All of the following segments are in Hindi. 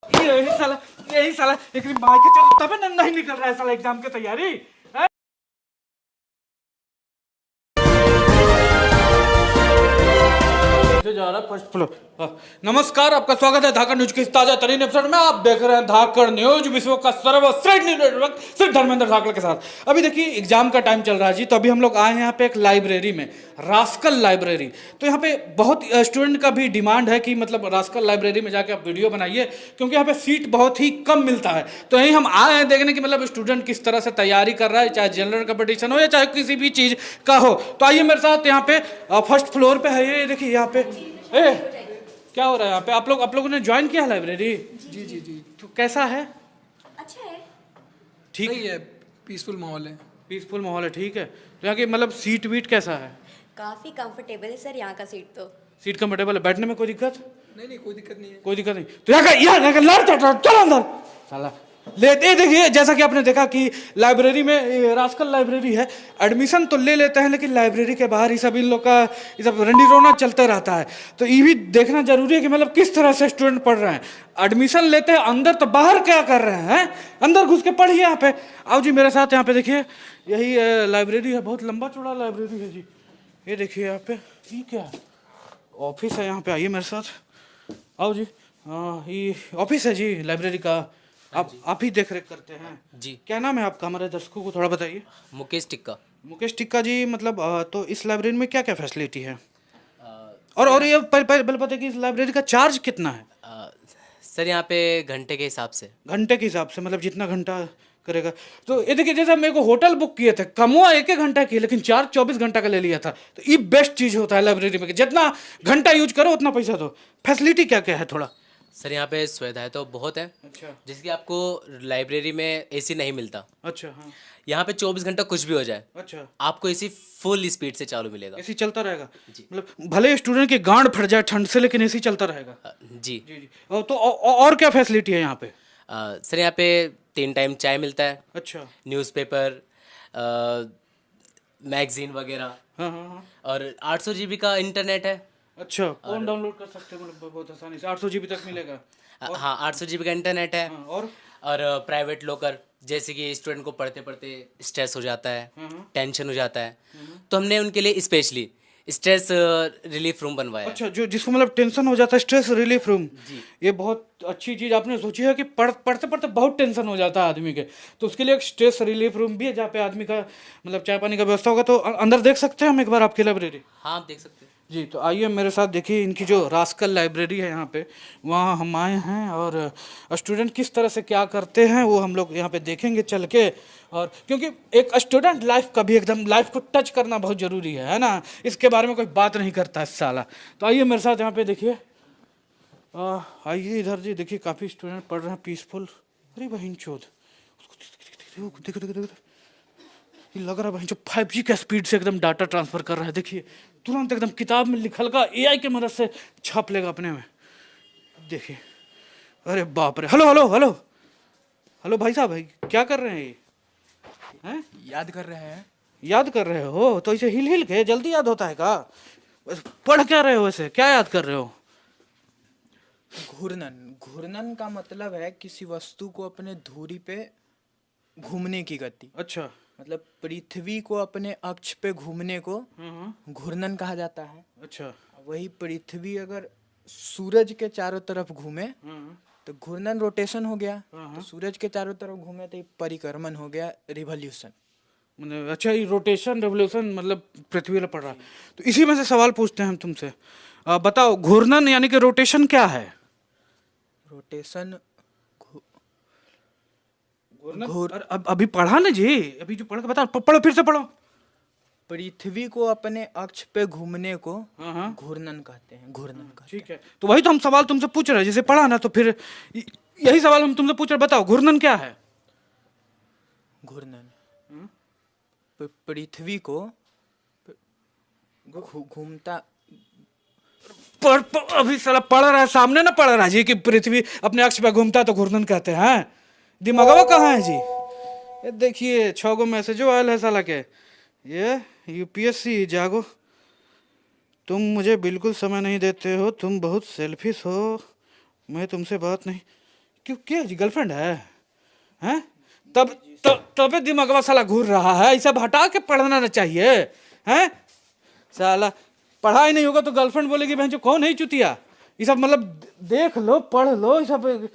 यही साला एक मार के चलो तबे ना नहीं निकल रहा है साला एग्जाम की तैयारी। जा रहा फर्स्ट फ्लोर। नमस्कार, आपका स्वागत है धाकड़ न्यूज के इस ताजा तरीन एपिसोड में। आप देख रहे हैं धाकड़ न्यूज, विश्व का सर्वश्रेष्ठ न्यूज नेटवर्क, सिर्फ धर्मेंद्र धाकड़ के साथ। अभी देखिए एग्जाम का टाइम चल रहा है जी, तो अभी हम लोग आए हैं यहाँ पे एक लाइब्रेरी में, रास्कल लाइब्रेरी। तो यहाँ पे बहुत स्टूडेंट का भी डिमांड है कि मतलब रास्कल लाइब्रेरी में जाके आप वीडियो बनाइए, क्योंकि यहाँ पे सीट बहुत ही कम मिलता है। तो यही हम आए हैं देखने की मतलब स्टूडेंट किस तरह से तैयारी कर रहा है, चाहे जनरल कंपटीशन हो या चाहे किसी भी चीज का हो। तो आइए मेरे साथ, यहाँ पे फर्स्ट फ्लोर पे है ये देखिए, यहाँ पे क्या हो रहा है यहाँ पे? आप लोगों ने ज्वाइन किया है लाइब्रेरी? जी जी जी। तो कैसा है? अच्छा है, ठीक है, पीसफुल माहौल है। पीसफुल माहौल है, ठीक है। तो यहाँ की मतलब सीट वीट कैसा है? काफी कंफर्टेबल है सर यहाँ का सीट तो। सीट कंफर्टेबल है, बैठने में कोई दिक्कत? नहीं कोई दिक्कत नहीं है। कोई दिक्कत नहीं। तो यहाँ का लड़ चलो अंदर साला लेते। देखिए जैसा कि आपने देखा कि लाइब्रेरी में, रास्कल लाइब्रेरी है, एडमिशन तो ले लेते हैं, लेकिन लाइब्रेरी के बाहर ही सब इन लोग का ये सब रंडी रोना चलता रहता है। तो ये भी देखना जरूरी है कि मतलब किस तरह से स्टूडेंट पढ़ रहे हैं। एडमिशन लेते हैं अंदर, तो बाहर क्या कर रहे हैं? अंदर घुस के पढ़िए। यहाँ पे आओ जी मेरे साथ। यहाँ पे देखिए यही लाइब्रेरी है, बहुत लंबा चौड़ा लाइब्रेरी है जी। ये देखिए यहाँ पे, ये क्या ऑफिस है? यहाँ पे आइए मेरे साथ, आओ जी। हाँ, ये ऑफिस है जी लाइब्रेरी का। आप ही देख रेख करते हैं जी। क्या नाम है आपका? हमारे दर्शकों को थोड़ा बताइए। मुकेश टिक्का। मुकेश टिक्का जी, मतलब तो इस लाइब्रेरी में क्या क्या फैसिलिटी है? और ये पहले बताइए कि इस लाइब्रेरी का चार्ज कितना है? सर यहाँ पे घंटे के हिसाब से। घंटे के हिसाब से, मतलब जितना घंटा करेगा। तो ये देखिए, जैसे मेरे को होटल बुक किए थे, कम हुआ 1 घंटा की, लेकिन चार्ज 24 घंटा का ले लिया था। तो ये बेस्ट चीज़ होता है लाइब्रेरी में कि जितना घंटा यूज करो उतना पैसा दो। फैसिलिटी क्या क्या है थोड़ा? सर यहाँ पे सुविधाएं तो बहुत है। अच्छा। जिसकी आपको लाइब्रेरी में एसी नहीं मिलता। अच्छा। हाँ। यहाँ पे 24 घंटा कुछ भी हो जाए, अच्छा, आपको एसी फुल स्पीड से चालू मिलेगा। एसी चलता रहेगा? मतलब भले स्टूडेंट की गांड फट जाए ठंड से, लेकिन एसी चलता रहेगा। जी जी जी। तो और क्या फैसिलिटी है यहाँ पे? सर यहाँ पे 3 टाइम चाय मिलता है। अच्छा। न्यूज़पेपर, मैगजीन वगैरह। हाँ हाँ हाँ। और 800 जीबी का इंटरनेट है। अच्छा, कौन डाउनलोड कर सकते हैं? मतलब बहुत आसानी से 800 जीबी तक मिलेगा? हाँ, 800 जीबी का इंटरनेट है। हाँ, और प्राइवेट लॉकर, जैसे कि स्टूडेंट को पढ़ते पढ़ते स्ट्रेस हो जाता है, टेंशन हो जाता है, तो हमने उनके लिए स्पेशली स्ट्रेस रिलीफ रूम बनवाया है। अच्छा, जो जिसको मतलब टेंशन हो जाता है, स्ट्रेस रिलीफ रूम। ये बहुत अच्छी चीज़ आपने सोची है कि पढ़ते पढ़ते बहुत टेंशन हो जाता है आदमी के, तो उसके लिए एक स्ट्रेस रिलीफ रूम भी है, जहाँ पे आदमी का मतलब चाय पानी का व्यवस्था होगा। तो अंदर देख सकते हैं हम एक बार आपकी लाइब्रेरी? हाँ, आप देख सकते हैं जी। तो आइए मेरे साथ, देखिए इनकी जो रास्कल लाइब्रेरी है यहाँ पे, वहाँ हम आए हैं, और स्टूडेंट किस तरह से क्या करते हैं वो हम लोग यहाँ पे देखेंगे चल के। और क्योंकि एक स्टूडेंट लाइफ का भी एकदम लाइफ को टच करना बहुत ज़रूरी है ना? इसके बारे में कोई बात नहीं करता है साला। तो आइए मेरे साथ यहाँ पे देखिए, आइए इधर जी। देखिए काफ़ी स्टूडेंट पढ़ रहे हैं पीसफुल। अरे बहन चोद, देखो देखो देखो, ये लग रहा है भाई जो 5G का स्पीड से एकदम डाटा ट्रांसफर कर रहा है। देखिए तुरंत एकदम किताब में लिखल का AI के मदद से छाप लेगा अपने में। देखिए, अरे बाप रे। हेलो हेलो हेलो हेलो भाई साहब, भाई क्या कर रहे हैं ये? हैं? याद कर रहे हैं। याद कर रहे हो? तो इसे हिल हिल के जल्दी याद होता है का? पढ़ क्या रहे हो वैसे? क्या याद कर रहे हो? घूर्णन। घूर्णन का मतलब है किसी वस्तु को अपने धुरी पे घूमने की गति। अच्छा। मतलब पृथ्वी को अपने अक्ष पे घूमने को घूर्णन कहा जाता है। अच्छा। वही पृथ्वी अगर सूरज के चारों तरफ घूमे तो घूर्णन रोटेशन हो गया। तो सूरज के चारों तरफ घूमे तो ये परिक्रमण हो गया, रिवॉल्यूशन। मतलब अच्छा, ये रोटेशन रेवोल्यूशन मतलब पृथ्वी पर पड़ रहा है। तो इसी में से सवाल पूछते हैं हम तुमसे। बताओ, घूर्णन यानी कि रोटेशन क्या है? रोटेशन अभी पढ़ा ना जी, अभी जो पढ़ के बता, पढ़ो फिर से पढ़ो। पृथ्वी को अपने अक्ष पे घूमने को घूर्णन कहते हैं। घूर्णन कहते ठीक है, तो वही तो हम सवाल तुमसे पूछ रहे हैं, जैसे पढ़ा ना, तो फिर यही सवाल हम तुमसे पूछ रहे हैं। बताओ घूर्णन क्या है? घूर्णन पृथ्वी को घूमता। अभी साला पढ़ रहा है, सामने ना पढ़ रहा है जी कि पृथ्वी अपने अक्ष पे घूमता है तो घूर्णन कहते हैं। दिमागवा कहाँ है जी? ये देखिए 6 गो मैसेजो आयल है साला के। ये UPSC जागो, तुम मुझे बिल्कुल समय नहीं देते हो, तुम बहुत सेल्फिश हो, मैं तुमसे बात नहीं। क्यों क्या जी गर्लफ्रेंड है हैं? तब दिमागवा साला घूर रहा है, ये सब हटा के पढ़ना ना चाहिए हैं? साला पढ़ाई नहीं होगा तो गर्लफ्रेंड बोलेगी बहन जो कौन है चुतिया, ये सब मतलब देख लो पढ़ लो, ये सब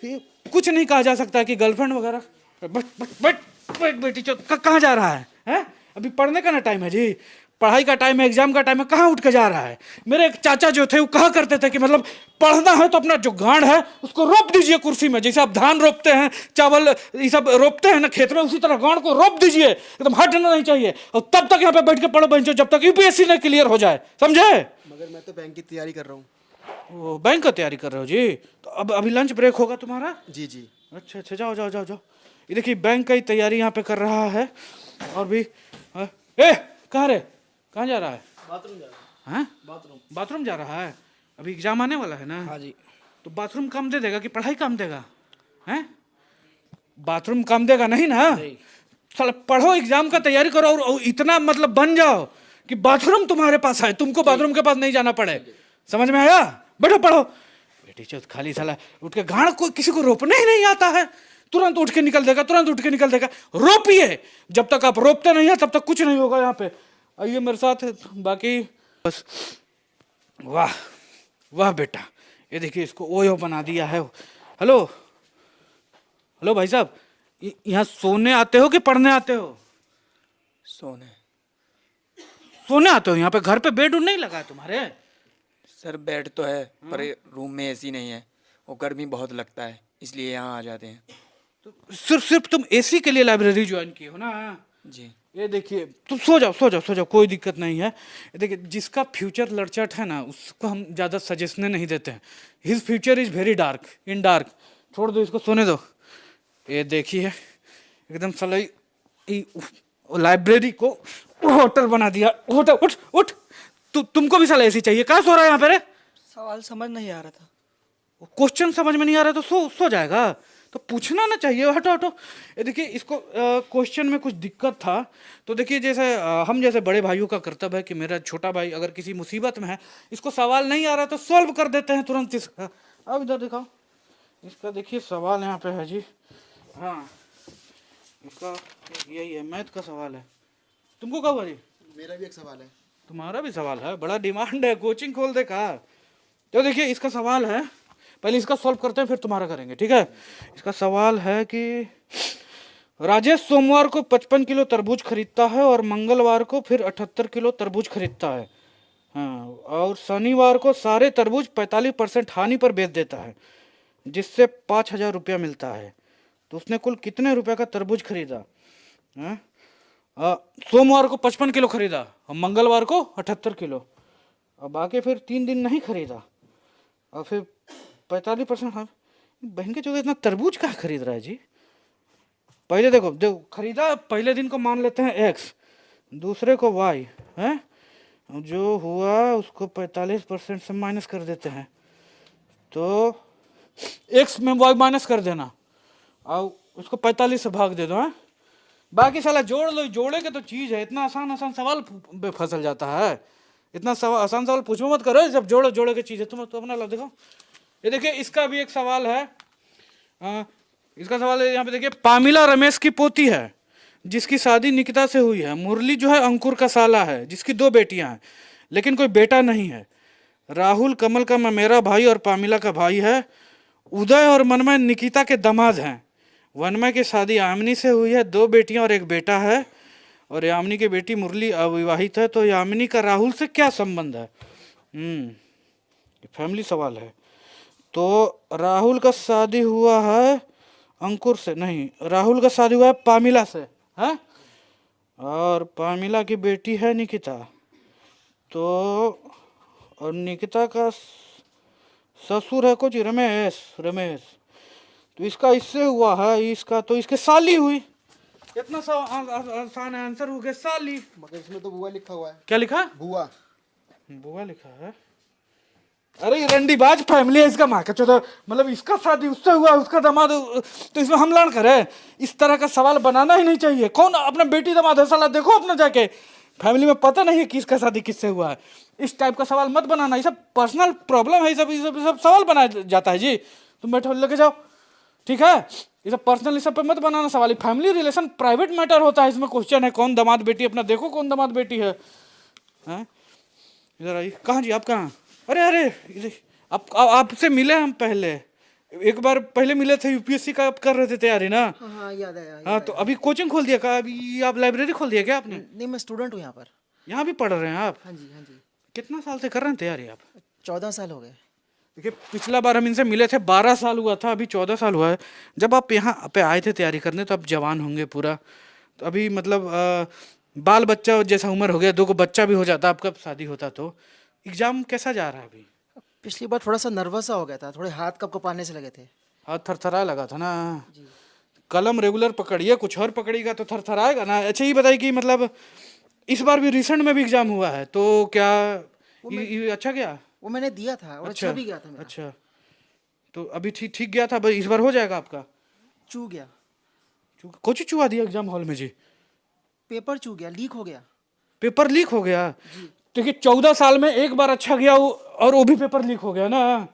ये कुछ नहीं कहा जा सकता कि गर्लफ्रेंड वगैरह। बट बट बट बेटी कहाँ जा रहा है हैं? अभी पढ़ने का ना टाइम है जी, पढ़ाई का टाइम है, एग्जाम का टाइम है, कहाँ उठ के जा रहा है? मेरे एक चाचा जो थे वो कहा करते थे कि मतलब पढ़ना है तो अपना जो गांड है उसको रोप दीजिए कुर्सी में, जैसे आप धान रोपते हैं, चावल ये सब रोपते हैं ना खेत में, उसी तरह गांड को रोप दीजिए, एकदम हटना नहीं चाहिए, और तब तक यहाँ पे बैठ के पढ़ो बहन जब तक यूपीएससी ने क्लियर हो जाए, समझे? मगर मैं तो बैंक की तैयारी कर रहा हूँ। वो बैंक का तैयारी कर रहे हो जी? तो अब अभी लंच ब्रेक होगा तुम्हारा? जी जी। अच्छा अच्छा, जाओ जाओ जाओ जाओ। ये देखिए बैंक का ही तैयारी यहाँ पे कर रहा है। और भी कहाँ रे, कहाँ जा रहा है? बाथरूम जा रहा हैं? बाथरूम। बाथरूम जा रहा है? अभी एग्जाम आने वाला है ना? हाँ जी। तो बाथरूम काम दे देगा कि पढ़ाई काम देगा? हैं? बाथरूम काम देगा नहीं ना? साला पढ़ो, एग्जाम का तैयारी करो, और इतना मतलब बन जाओ कि बाथरूम तुम्हारे पास है, तुमको बाथरूम के पास नहीं जाना पड़े। समझ में आया? बैठो पढ़ो। बेटी चौथ खाली साला उठ के गाड़, कोई किसी को रोपने ही नहीं आता है, तुरंत उठ के निकल देगा, तुरंत उठ के निकल देगा। रोपिए, जब तक आप रोपते नहीं है तब तक कुछ नहीं होगा यहाँ पे। आइए मेरे साथ, बाकी बस। वाह वाह बेटा, ये देखिए इसको ओयो बना दिया है। हेलो हेलो भाई साहब, यहाँ सोने आते हो कि पढ़ने आते हो? सोने। सोने आते हो यहाँ पे? घर पे बेड नहीं लगा है तुम्हारे? सर बेड तो है पर रूम में एसी नहीं है, वो गर्मी बहुत लगता है, इसलिए यहाँ आ जाते हैं। तो सिर्फ तुम एसी के लिए लाइब्रेरी ज्वाइन किए हो ना? जी। ये देखिए तुम सो जाओ सो जाओ सो जाओ, कोई दिक्कत नहीं है। ये देखिए जिसका फ्यूचर लड़चट है ना उसको हम ज़्यादा सजेशन नहीं देते हैं। His future is very dark, in dark. छोड़ दो इसको, सोने दो। ये देखिए एकदम साला लाइब्रेरी को होटल बना दिया। होटल, उठ उठ, तुमको भी साला एसी चाहिए? कहाँ सो रहा है यहाँ पे रे? सवाल समझ नहीं आ रहा था। क्वेश्चन समझ में नहीं आ रहा तो सो जाएगा, तो पूछना ना चाहिए। हटो हटो। ये देखिए इसको क्वेश्चन में कुछ दिक्कत था, तो देखिए जैसे हम जैसे बड़े भाइयों का कर्तव्य है कि मेरा छोटा भाई अगर किसी मुसीबत में है, इसको सवाल नहीं आ रहा तो सॉल्व कर देते हैं तुरंत इसका। अब इधर दिखाओ, इसका देखिए सवाल यहाँ पे है जी। हाँ इसका यही है, मैथ का सवाल है। तुमको क्या हुआ जी? मेरा भी एक सवाल है। तुम्हारा भी सवाल है? बड़ा डिमांड है, कोचिंग खोल दे का। तो देखिए इसका सवाल है, पहले इसका सॉल्व करते हैं फिर तुम्हारा करेंगे, ठीक है? इसका सवाल है कि राजेश सोमवार को 55 किलो तरबूज खरीदता है और मंगलवार को फिर 78 किलो तरबूज खरीदता है। हाँ, और शनिवार को सारे तरबूज 45% हानि पर बेच देता है, जिससे 5,000 रुपया मिलता है। तो उसने कुल कितने रुपए का तरबूज खरीदा? हाँ? सोमवार को 55 किलो खरीदा और मंगलवार को 78 किलो, और बाकी फिर 3 दिन नहीं खरीदा, और फिर 45%। हाँ बहन के जो इतना तरबूज कहाँ खरीद रहा है जी? पहले देखो खरीदा, पहले दिन को मान लेते हैं एक्स, दूसरे को वाई है, जो हुआ उसको 45% से माइनस कर देते हैं, तो एक्स में वाई माइनस कर देना और उसको 45 से भाग दे दो। है बाकी साला जोड़ लो, जोड़े के तो चीज है। इतना आसान आसान सवाल पे फंसल जाता है, इतना आसान सवाल पूछो मत करो, जब जोड़ो जोड़े के चीज है। तुम तो अपना लो, देखो ये देखिए इसका भी एक सवाल है। इसका सवाल है यहाँ पे देखिए, पामिला रमेश की पोती है जिसकी शादी निकिता से हुई है। मुरली जो है अंकुर का साला है जिसकी 2 बेटियां हैं लेकिन कोई बेटा नहीं है। राहुल कमल का मेरा भाई और पामिला का भाई है। उदय और मनमय निकिता के दामाद हैं। वनमय की शादी यामिनी से हुई है, 2 बेटियां और 1 बेटा है, और यामिनी की बेटी मुरली अविवाहित है। तो यामिनी का राहुल से क्या संबंध है? फैमिली सवाल है। तो राहुल का शादी हुआ है अंकुर से, नहीं, राहुल का शादी हुआ है पामिला से, है, और पामिला की बेटी है निकिता। तो और निकिता का ससुर है कुछ रमेश। तो इसका इससे हुआ है, इसका तो इसके साली हुई। इतना सा आसान आंसर हो गया, साली। मगर इसमें तो बुआ लिखा हुआ है। क्या लिखा है? बुआ लिखा है। अरे ये रंडीबाज फैमिली है इसका, माँ का चौथा। मतलब इसका शादी उससे हुआ, उसका दामाद, तो इसमें हम लड़ करें? इस तरह का सवाल बनाना ही नहीं चाहिए। कौन अपना बेटी दामाद है साला? देखो अपना जाके, फैमिली में पता नहीं है किसका शादी किससे हुआ है। इस टाइप का सवाल मत बनाना, ये सब पर्सनल प्रॉब्लम है, ये सब सवाल बनाया जाता है जी। तुम बैठो, लेके जाओ ठीक है, ये सब पर्सनल सब पे मत बनाना सवाल। फैमिली रिलेशन प्राइवेट मैटर होता है, इसमें क्वेश्चन है कौन दामाद बेटी, अपना देखो कौन दामाद बेटी है। हैं? इधर आइए। कहाँ जी, आप कहाँ? अरे अरे इधर, आपसे मिले हम पहले, एक बार पहले मिले थे, यूपीएससी का आप कर रहे थे तैयारी ना? हाँ हाँ याद आया हाँ, तो अभी कोचिंग खोल दिया का? अभी आप लाइब्रेरी खोल दिया क्या आपने? नहीं मैं स्टूडेंट हूँ यहाँ पर। यहाँ भी पढ़ रहे हैं आप? हाँ जी हाँ जी। कितना साल से कर रहे हैं तैयारी आप? 14 साल हो गए। देखिए, पिछला बार हम इनसे मिले थे 12 साल हुआ था, अभी 14 साल हुआ है। जब आप यहाँ पे आए थे तैयारी करने तो आप जवान होंगे पूरा, तो अभी मतलब बाल बच्चा जैसा उम्र हो गया, 2 को बच्चा भी हो जाता आपका शादी होता तो। एग्जाम कैसा जा रहा है अभी? पिछली बार थोड़ा सा नर्वस सा हो गया था, थोड़े हाथ कब कपाने से लगे थे। हाथ थरथराए लगा था ना? कलम रेगुलर पकड़िए, कुछ और पकड़िएगा तो थरथराएगा ना। अच्छा ये बताइए कि मतलब इस बार भी रिसेंट में भी एग्जाम हुआ है तो क्या ये अच्छा गया? वो मैंने दिया था और अच्छा भी गया था मेरा। अच्छा, तो अभी ठीक ठीक गया था, इस बार हो जाएगा आपका? चू गया, कुछ चुहा दिया एग्जाम हॉल में जी? पेपर चू गया, लीक हो गया। पेपर लीक हो गया? देखिए 14 साल में एक बार अच्छा गया और वो भी पेपर लीक हो गया ना?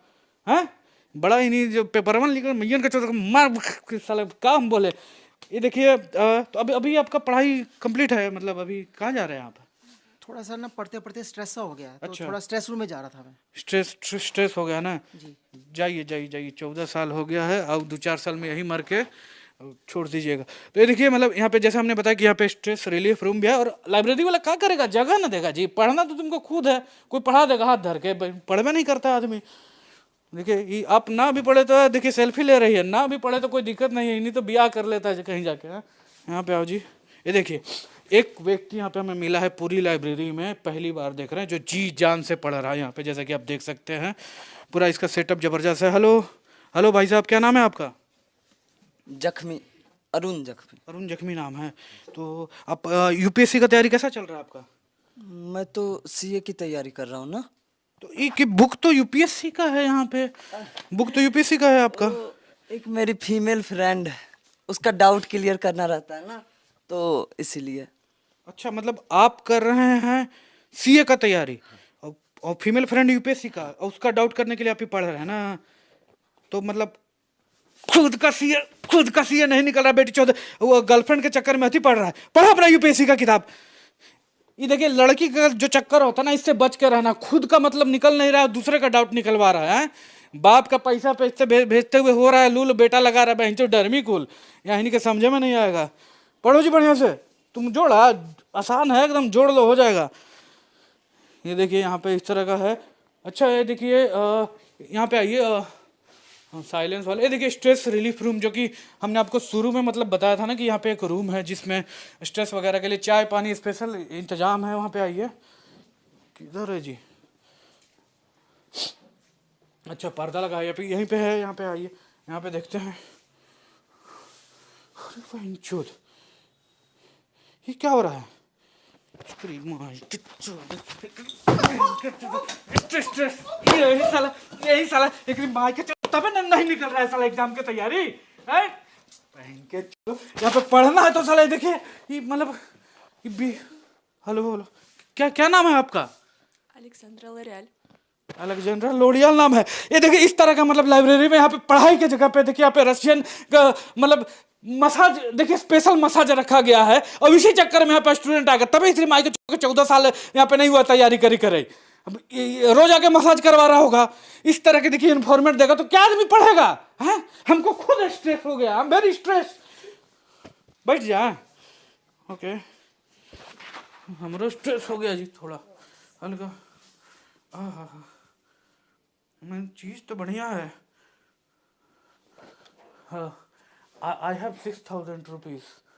हैं? बड़ा ही नहीं, जो पेपर वन लीक मैयन का 14 मार साला क्या हम बोले। ये देखिए तो अभी अभी आपका पढ़ाई कंप्लीट है, मतलब अभी कहाँ जा रहे हैं आप? थोड़ा सा ना पढ़ते पढ़ते स्ट्रेस सा हो गया, तो अच्छा। थोड़ा स्ट्रेस रूम में जा रहा था मैं। स्ट्रेस हो गया ना? जी। जाइए जाइए जाइए, 14 साल हो गया है, अब 2-4 साल में यही मर के छोड़ दीजिएगा। तो ये देखिए मतलब यहाँ पे जैसे हमने बताया कि यहाँ पे स्ट्रेस रिलीफ रूम भी है, और लाइब्रेरी वाला क्या करेगा, जगह ना देगा जी, पढ़ना तो तुमको खुद है, कोई पढ़ा देगा हाथ धर के, पढ़वे नहीं करता आदमी। देखिए ये आप ना भी पढ़े तो देखिए सेल्फी ले रही है, ना भी पढ़े तो कोई दिक्कत नहीं है, नहीं तो ब्याह कर लेता है कहीं जाके। यहाँ पे आओ जी। ये देखिए एक व्यक्ति यहाँ पे हमें मिला है पूरी लाइब्रेरी में, पहली बार देख रहे हैं, जो जी जान से पढ़ रहा है यहाँ पे, जैसा कि आप देख सकते हैं पूरा इसका सेटअप जबरदस्त है। हेलो हेलो भाई साहब, क्या नाम है आपका? जख्मी, अरुण जख्मी। अरुण जख्मी नाम है। तो आप यूपीएससी का तैयारी कैसा चल रहा है आपका? मैं तो सीए की तैयारी कर रहा हूँ ना। तो ये कि बुक तो यूपीएससी का है, यहाँ पे बुक तो यूपीएससी का है आपका। तो एक मेरी फीमेल फ्रेंड है, उसका डाउट क्लियर करना रहता है ना, तो इसीलिए। अच्छा, मतलब आप कर रहे हैं सीए का तैयारी और फीमेल फ्रेंड यूपीएससी का, और उसका डाउट करने के लिए आप ही पढ़ रहे हैं ना? तो मतलब खुद का सीए नहीं निकल रहा, बेटी 14 वो गर्लफ्रेंड के चक्कर में अति पढ़ रहा है। पढ़ो अपना यूपीएससी का किताब। ये देखिए लड़की का जो चक्कर होता है ना, इससे बच के रहना। खुद का मतलब निकल नहीं रहा, दूसरे का डाउट निकलवा रहा है। बाप का पैसा पैसे भेजते हुए हो रहा है लूल, बेटा लगा रहा है बहन चो डरमी कुल, या इन्हीं के समझे में नहीं आएगा। पढ़ो जी बढ़िया से, तुम जोड़ा आसान है एकदम, जोड़ लो हो जाएगा। ये देखिए यहाँ पे इस तरह का है। अच्छा ये देखिए यहाँ पे आइए, साइलेंस वाले। ये देखिए स्ट्रेस रिलीफ रूम, जो कि हमने आपको शुरू में मतलब बताया था ना कि यहाँ पे एक रूम है जिसमें स्ट्रेस वगैरह के लिए चाय पानी स्पेशल इंतजाम है। वहाँ पे आइए। किधर है जी? अच्छा पर्दा लगा है यहीं पे है, यहाँ पे आइए, यहाँ पे देखते हैं। अरे वाह, ये क्या हो रहा है? यही साला एक भाई के तब नहीं निकल रहा है साला एग्जाम की तैयारी है। यहाँ पे पढ़ना है तो साला देखिए ये मतलब हेलो हेलो, क्या क्या नाम है आपका? Alexandra L'Oreal. अलेक्जेंड्रा लोरियल नाम है। ये देखिए इस तरह का मतलब लाइब्रेरी में यहाँ पे पढ़ाई की जगह पे देखिए यहाँ पे रशियन का मतलब मसाज, देखिए स्पेशल मसाज रखा गया है, और इसी चक्कर में यहाँ पे स्टूडेंट आ गए, तभी इसलिए माई के 14 साल यहाँ पे नहीं हुआ तैयारी करे। अब रोज आके मसाज करवा रहा होगा। इस तरह के देखिए इन्फॉर्मेट देगा तो क्या आदमी पढ़ेगा? हैं? हमको खुद स्ट्रेस हो गया, वेरी स्ट्रेस। बैठ जा। ओके, हमरो स्ट्रेस हो गया जी थोड़ा हल्का। मैं चीज तो बढ़िया है। हाँ, I have 6,000 rupees.